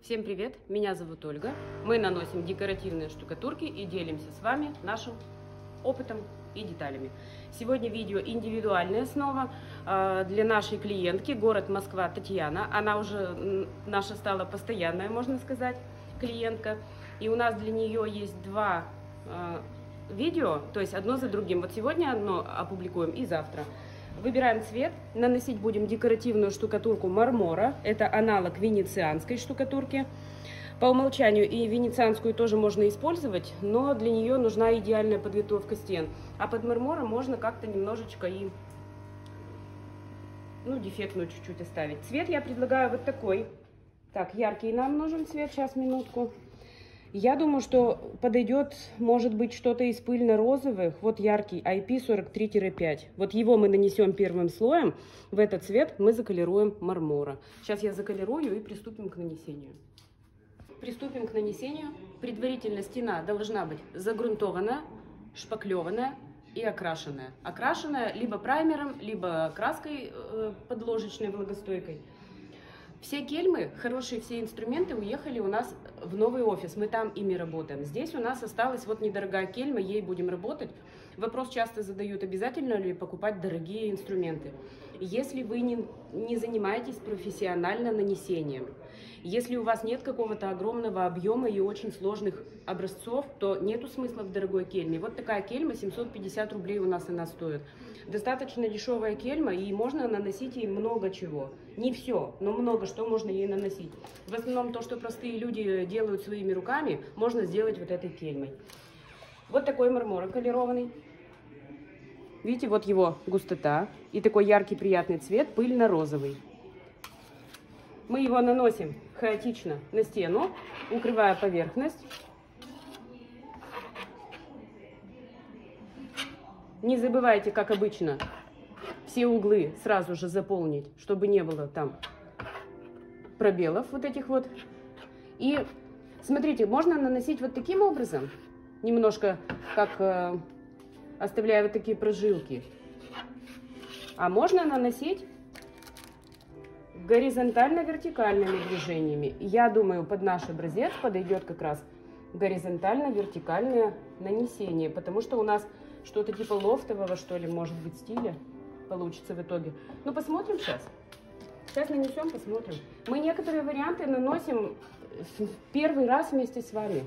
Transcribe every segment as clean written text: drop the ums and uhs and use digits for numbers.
Всем привет! Меня зовут Ольга. Мы наносим декоративные штукатурки и делимся с вами нашим опытом и деталями. Сегодня видео индивидуальная снова для нашей клиентки, город Москва, Татьяна. Она уже наша стала постоянная, можно сказать, клиентка. И у нас для нее есть два видео, то есть одно за другим. Вот сегодня одно опубликуем и завтра. Выбираем цвет, наносить будем декоративную штукатурку мармора, это аналог венецианской штукатурки. По умолчанию и венецианскую тоже можно использовать, но для нее нужна идеальная подготовка стен. А под мармором можно как-то немножечко и дефектную чуть-чуть оставить. Цвет я предлагаю вот такой. Так, яркий нам нужен цвет, сейчас, минутку. Я думаю, что подойдет, может быть, что-то из пыльно-розовых. Вот яркий IP43-5. Вот его мы нанесем первым слоем. В этот цвет мы заколируем мармора. Сейчас я заколирую и приступим к нанесению. Приступим к нанесению. Предварительно стена должна быть загрунтованная, шпаклеванная и окрашенная. Окрашенная либо праймером, либо краской подложечной влагостойкой. Все кельмы, хорошие все инструменты уехали у нас в новый офис, мы там ими работаем. Здесь у нас осталась вот недорогая кельма, ей будем работать. Вопрос часто задают, обязательно ли покупать дорогие инструменты. Если вы не занимаетесь профессионально нанесением, если у вас нет какого-то огромного объема и очень сложных образцов, то нету смысла в дорогой кельме. Вот такая кельма, 750 рублей у нас она стоит. Достаточно дешевая кельма, и можно наносить ей много чего. Не все, но много что можно ей наносить. В основном то, что простые люди делают своими руками, можно сделать вот этой кельмой. Вот такой мармор колерованный. Видите, вот его густота и такой яркий приятный цвет, пыльно-розовый. Мы его наносим хаотично на стену, укрывая поверхность. Не забывайте, как обычно, все углы сразу же заполнить, чтобы не было там пробелов вот этих вот. И смотрите, можно наносить вот таким образом, немножко как оставляя вот такие прожилки. А можно наносить горизонтально-вертикальными движениями. Я думаю, под наш образец подойдет как раз горизонтально-вертикальное нанесение, потому что у нас что-то типа лофтового, что ли, может быть, стиля получится в итоге. Ну, посмотрим сейчас. Сейчас нанесем, посмотрим. Мы некоторые варианты наносим первый раз вместе с вами.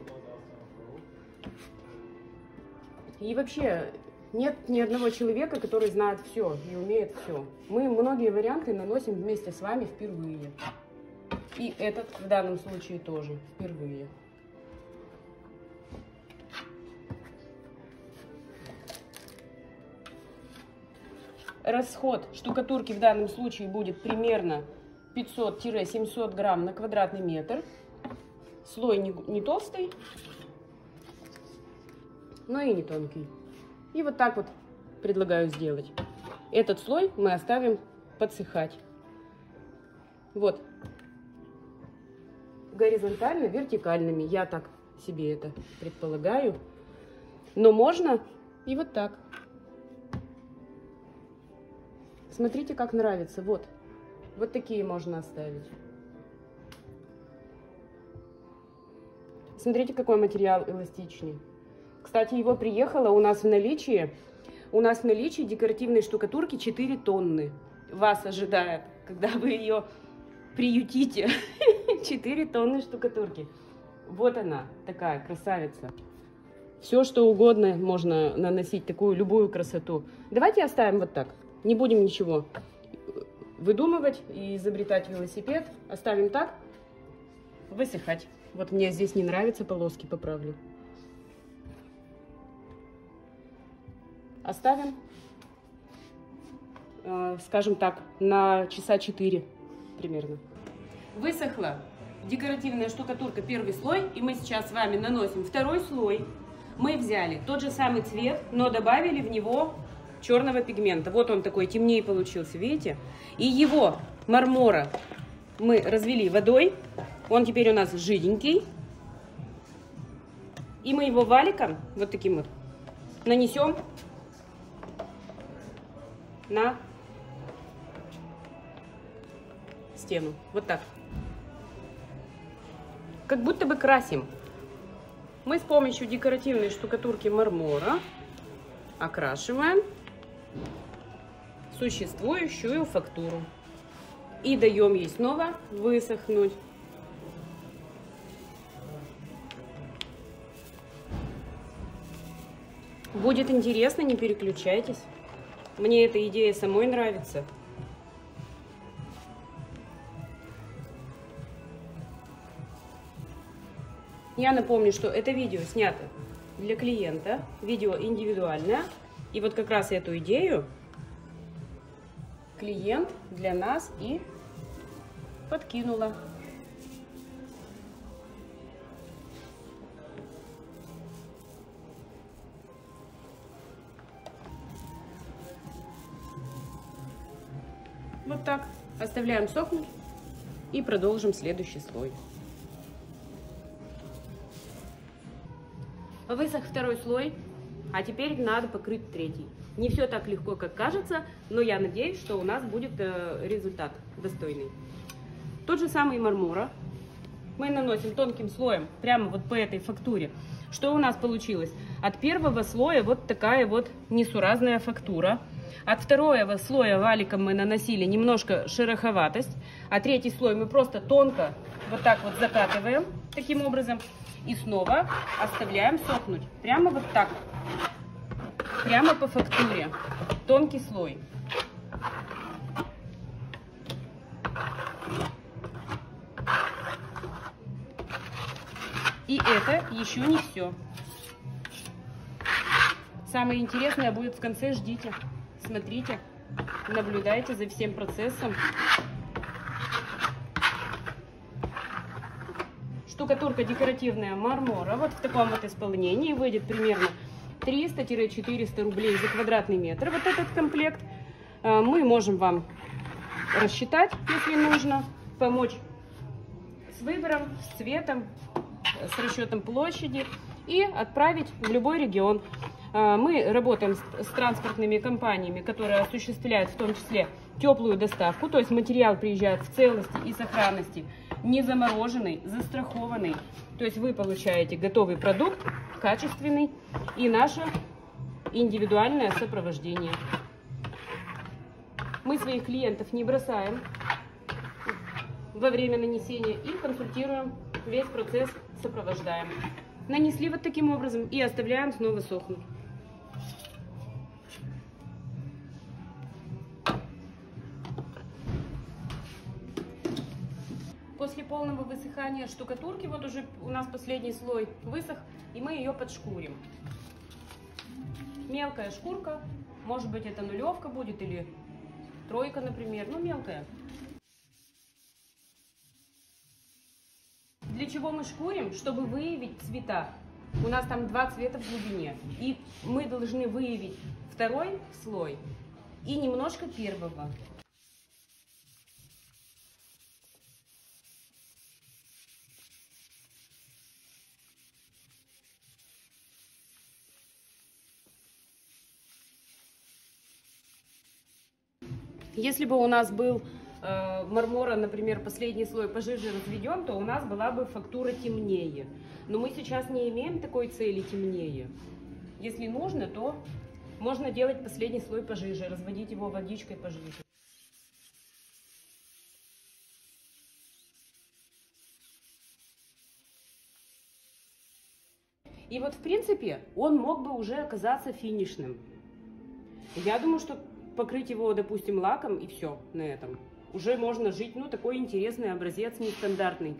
И вообще нет ни одного человека, который знает все и умеет все. Мы многие варианты наносим вместе с вами впервые. И этот в данном случае тоже впервые. Расход штукатурки в данном случае будет примерно 500-700 грамм на квадратный метр. Слой не толстый, но и не тонкий. И вот так вот предлагаю сделать. Этот слой мы оставим подсыхать. Вот. Горизонтально, вертикальными. Я так себе это предполагаю. Но можно и вот так. Смотрите, как нравится. Вот. Вот такие можно оставить. Смотрите, какой материал эластичный. Кстати, его приехало у нас в наличии. У нас в наличии декоративной штукатурки 4 тонны. Вас ожидает, когда вы ее приютите. 4 тонны штукатурки. Вот она, такая красавица. Все, что угодно можно наносить, такую любую красоту. Давайте оставим вот так. Не будем ничего выдумывать и изобретать велосипед. Оставим так, высыхать. Вот мне здесь не нравятся полоски, поправлю. Оставим, скажем так, на часа 4 примерно. Высохла декоративная штукатурка, первый слой, и мы сейчас с вами наносим второй слой. Мы взяли тот же самый цвет, но добавили в него черного пигмента. Вот он такой темнее получился, видите? И его мармора мы развели водой. Он теперь у нас жиденький. И мы его валиком, вот таким вот, нанесем на стену. Вот так. как будто бы красим. Мы с помощью декоративной штукатурки мармора окрашиваем существующую фактуру и даем ей снова высохнуть. Будет интересно, не переключайтесь. Мне эта идея самой нравится. Я напомню, что это видео снято для клиента, видео индивидуальное. И вот как раз эту идею клиент для нас и подкинула. Вот так. Оставляем сохнуть и продолжим следующий слой. Высох второй слой, а теперь надо покрыть третий. Не все так легко, как кажется, но я надеюсь, что у нас будет результат достойный. Тот же самый мармора мы наносим тонким слоем прямо вот по этой фактуре. Что у нас получилось? От первого слоя вот такая вот несуразная фактура. От второго слоя валиком мы наносили немножко шероховатость, а третий слой мы просто тонко вот так вот закатываем таким образом и снова оставляем сохнуть. Прямо вот так, прямо по фактуре, тонкий слой. И это еще не все. Самое интересное будет в конце, ждите. Смотрите, наблюдайте за всем процессом. Штукатурка декоративная мармора. Вот в таком вот исполнении выйдет примерно 300-400 рублей за квадратный метр. Вот этот комплект мы можем вам рассчитать, если нужно, помочь с выбором, с цветом, с расчетом площади и отправить в любой регион. Мы работаем с транспортными компаниями, которые осуществляют в том числе теплую доставку, то есть материал приезжает в целости и сохранности, не замороженный, застрахованный. То есть вы получаете готовый продукт, качественный, и наше индивидуальное сопровождение. Мы своих клиентов не бросаем во время нанесения и консультируем, весь процесс сопровождаем. Нанесли вот таким образом и оставляем снова сохнуть. После полного высыхания штукатурки, вот уже у нас последний слой высох, и мы ее подшкурим. Мелкая шкурка, может быть это нулевка будет или тройка, например, ну мелкая. Для чего мы шкурим? Чтобы выявить цвета. У нас там 2 цвета в глубине. И мы должны выявить второй слой и немножко первого. Если бы у нас был мармора, например, последний слой пожиже разведен, то у нас была бы фактура темнее. Но мы сейчас не имеем такой цели темнее. Если нужно, то можно делать последний слой пожиже, разводить его водичкой пожиже. И вот в принципе он мог бы уже оказаться финишным. Я думаю, что покрыть его, допустим, лаком и все на этом. Уже можно жить, ну, такой интересный образец, нестандартный.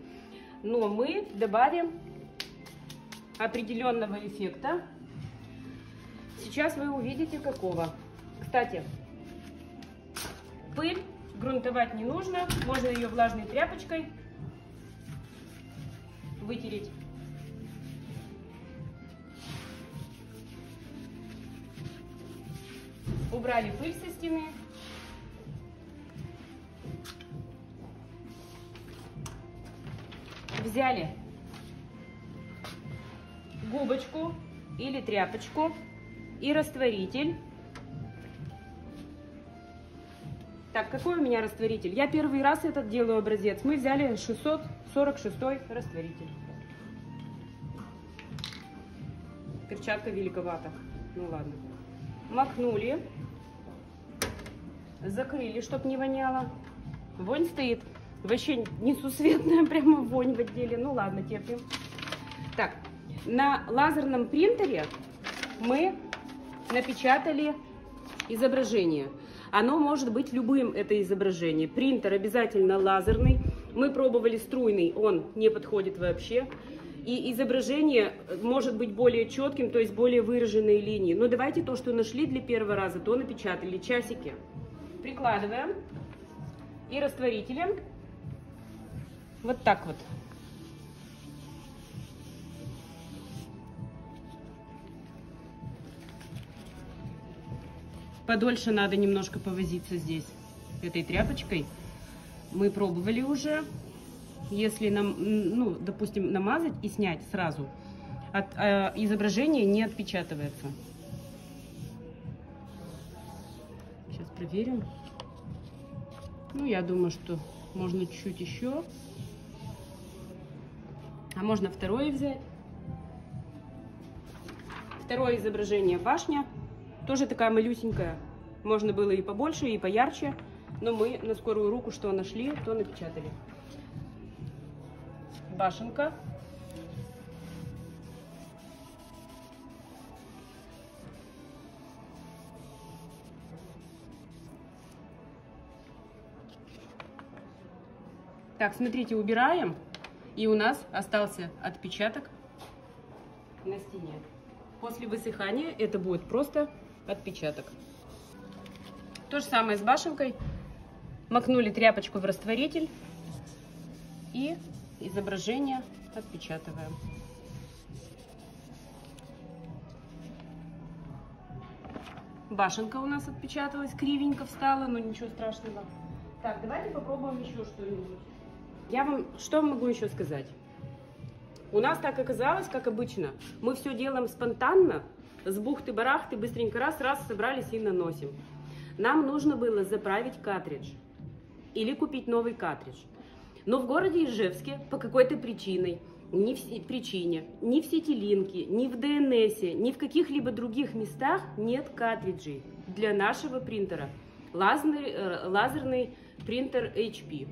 Но мы добавим определенного эффекта. Сейчас вы увидите какого. Кстати, пыль грунтовать не нужно. Можно ее влажной тряпочкой вытереть. Убрали пыль со стены. Взяли губочку или тряпочку и растворитель. Так, какой у меня растворитель? Я первый раз этот делаю образец. Мы взяли 640 46-й растворитель. Перчатка великовата. Ну ладно. Макнули. Закрыли, чтобы не воняло. Вонь стоит. Вообще несусветная прямо вонь в отделе. Ну ладно, терпим. Так, на лазерном принтере мы напечатали изображение. Оно может быть любым, это изображение. Принтер обязательно лазерный. Мы пробовали струйный, он не подходит вообще. И изображение может быть более четким, то есть более выраженные линии. Но давайте то, что нашли для первого раза, то напечатали. Часики. Прикладываем. И растворителем. Вот так вот. Подольше надо немножко повозиться здесь этой тряпочкой. Мы пробовали уже. Если нам, ну, допустим, намазать и снять сразу, изображение не отпечатывается. Сейчас проверим. Ну, я думаю, что можно чуть-чуть еще. А можно второе взять. Второе изображение башня. Тоже такая малюсенькая. Можно было и побольше, и поярче. Но мы на скорую руку что нашли, то напечатали. Башенка. Так, смотрите, убираем. И у нас остался отпечаток на стене. После высыхания это будет просто отпечаток. То же самое с башенкой. Макнули тряпочку в растворитель и изображение отпечатываем. Башенка у нас отпечаталась, кривенько встала, но ничего страшного. Так, давайте попробуем еще что-нибудь. Я вам что могу еще сказать? У нас так оказалось, как обычно. Мы все делаем спонтанно, с бухты-барахты, быстренько раз собрались и наносим. Нам нужно было заправить картридж или купить новый картридж. Но в городе Ижевске по какой-то причине, ни в Ситилинке, ни в ДНСе, ни в каких-либо других местах нет картриджей для нашего принтера. Лазерный принтер HP.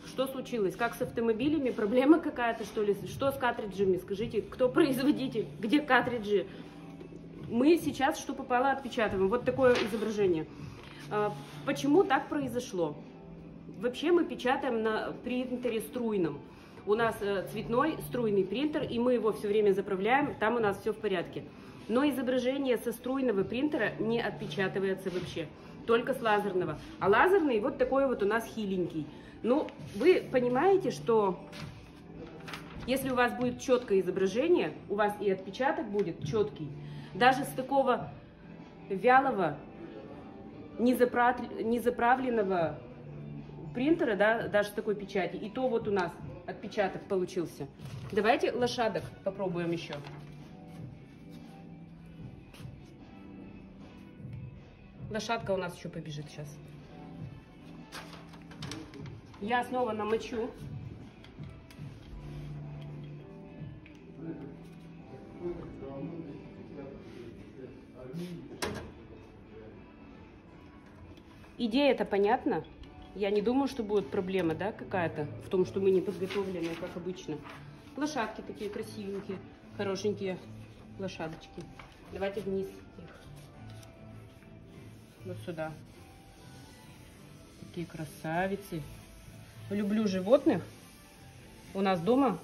Что случилось? Как с автомобилями? Проблема какая-то, что ли? Что с картриджами? Скажите, кто производитель? Где картриджи? Мы сейчас что попало отпечатываем. Вот такое изображение. Почему так произошло? Вообще мы печатаем на принтере струйном. У нас цветной струйный принтер, и мы его все время заправляем, там у нас все в порядке. Но изображение со струйного принтера не отпечатывается вообще, только с лазерного. А лазерный вот такой вот у нас хиленький. Ну, вы понимаете, что если у вас будет четкое изображение, у вас и отпечаток будет четкий. Даже с такого вялого, незаправленного принтера, да, даже с такой печати, и то вот у нас отпечаток получился. Давайте лошадок попробуем еще. Лошадка у нас еще побежит сейчас. Я снова намочу. Идея-то понятна. Я не думаю, что будет проблема, да, какая-то в том, что мы не подготовлены, как обычно. Лошадки такие красивенькие, хорошенькие лошадочки. Давайте вниз их. Вот сюда. Такие красавицы. Люблю животных. У нас дома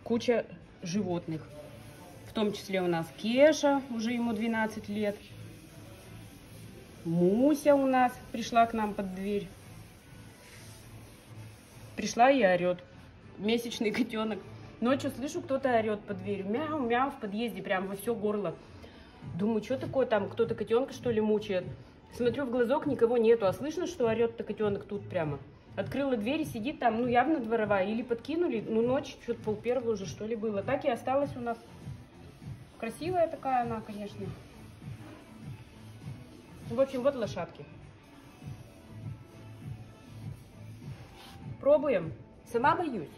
куча животных. В том числе у нас Кеша, уже ему 12 лет. Муся у нас пришла к нам под дверь. Пришла и орет. Месячный котенок. Ночью слышу, кто-то орет под дверью. Мяу-мяу в подъезде, прям во все горло. Думаю, что такое там, кто-то котенка что ли мучает. Смотрю в глазок, никого нету, а слышно, что орет-то котенок тут прямо. Открыла дверь и сидит там, ну явно дворовая. Или подкинули, ну ночь, что-то 1:30 уже что ли было. Так и осталась у нас. Красивая такая она, конечно. В общем, вот лошадки. Пробуем. Сама боюсь.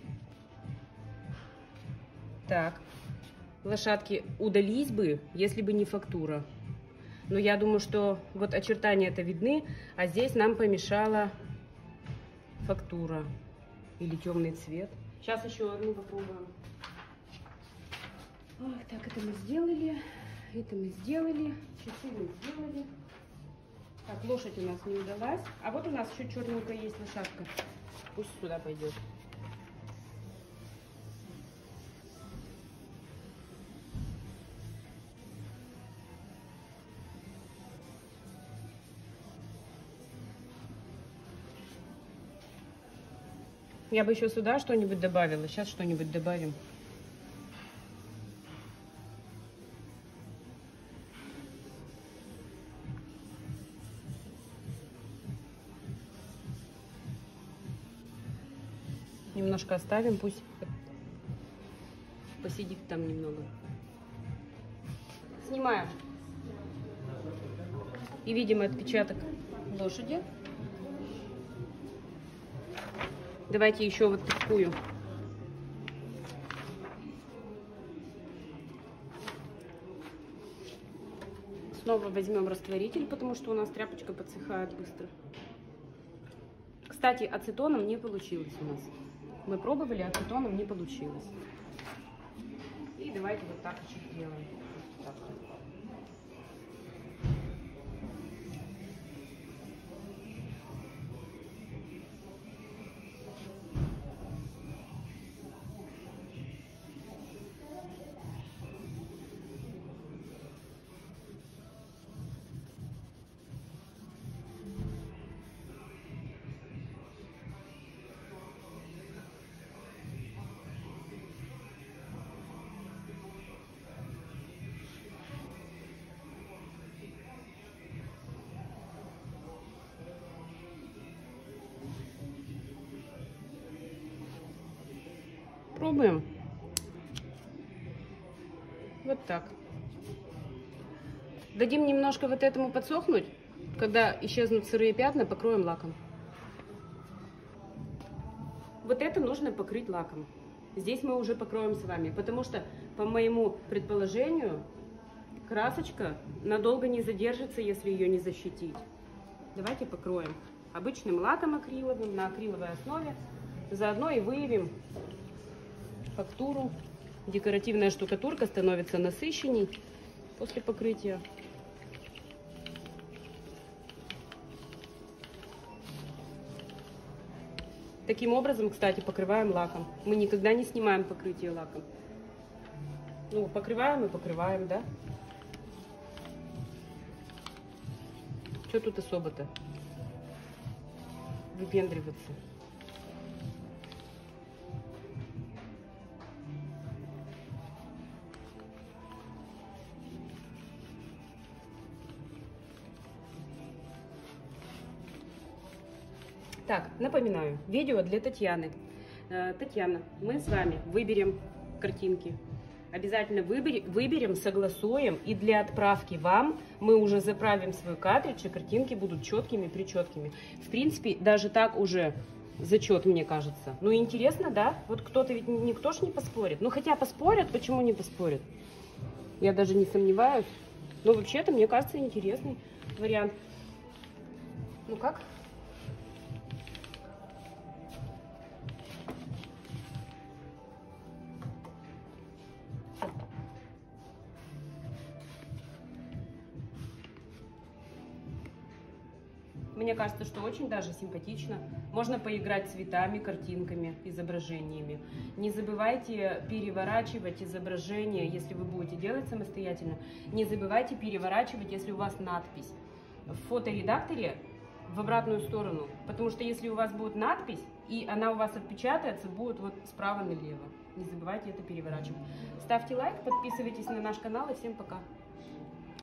Так, лошадки удались бы, если бы не фактура. Но я думаю, что вот очертания-то видны, а здесь нам помешала фактура или темный цвет. Сейчас еще одну попробуем. Ой, так, это мы сделали, часы мы сделали. Так, лошадь у нас не удалась. А вот у нас еще черненькая есть лошадка. Пусть сюда пойдет. Я бы еще сюда что-нибудь добавила. Сейчас что-нибудь добавим. Немножко оставим, пусть посидит там немного. Снимаем. И видим отпечаток лошади. Давайте еще вот такую. Снова возьмем растворитель, потому что у нас тряпочка подсыхает быстро. Кстати, ацетоном не получилось у нас. Мы пробовали, ацетоном не получилось. И давайте вот так чуть делаем. Так. Пробуем. Вот так. Дадим немножко вот этому подсохнуть. Когда исчезнут сырые пятна, покроем лаком. Вот это нужно покрыть лаком. Здесь мы уже покроем с вами, потому что, по моему предположению, красочка надолго не задержится, если ее не защитить. Давайте покроем обычным лаком акриловым, на акриловой основе. Заодно и выявим фактуру. Декоративная штукатурка становится насыщенней после покрытия. Таким образом, кстати, покрываем лаком. Мы никогда не снимаем покрытие лаком. Ну, покрываем и покрываем, да? Что тут особо-то выпендриваться? Так, напоминаю, видео для Татьяны. Татьяна, мы с вами выберем картинки. Обязательно выберем, согласуем. И для отправки вам мы уже заправим свой картридж, и картинки будут четкими, причеткими. В принципе, даже так уже зачет, мне кажется. Ну, интересно, да? Вот кто-то ведь никто ж не поспорит. Ну, хотя поспорят, почему не поспорят? Я даже не сомневаюсь. Но вообще-то, мне кажется, интересный вариант. Ну, как? Мне кажется, что очень даже симпатично. Можно поиграть цветами, картинками, изображениями. Не забывайте переворачивать изображение, если вы будете делать самостоятельно. Не забывайте переворачивать, если у вас надпись в фоторедакторе в обратную сторону. Потому что если у вас будет надпись, и она у вас отпечатается, будет вот справа налево. Не забывайте это переворачивать. Ставьте лайк, подписывайтесь на наш канал, и всем пока.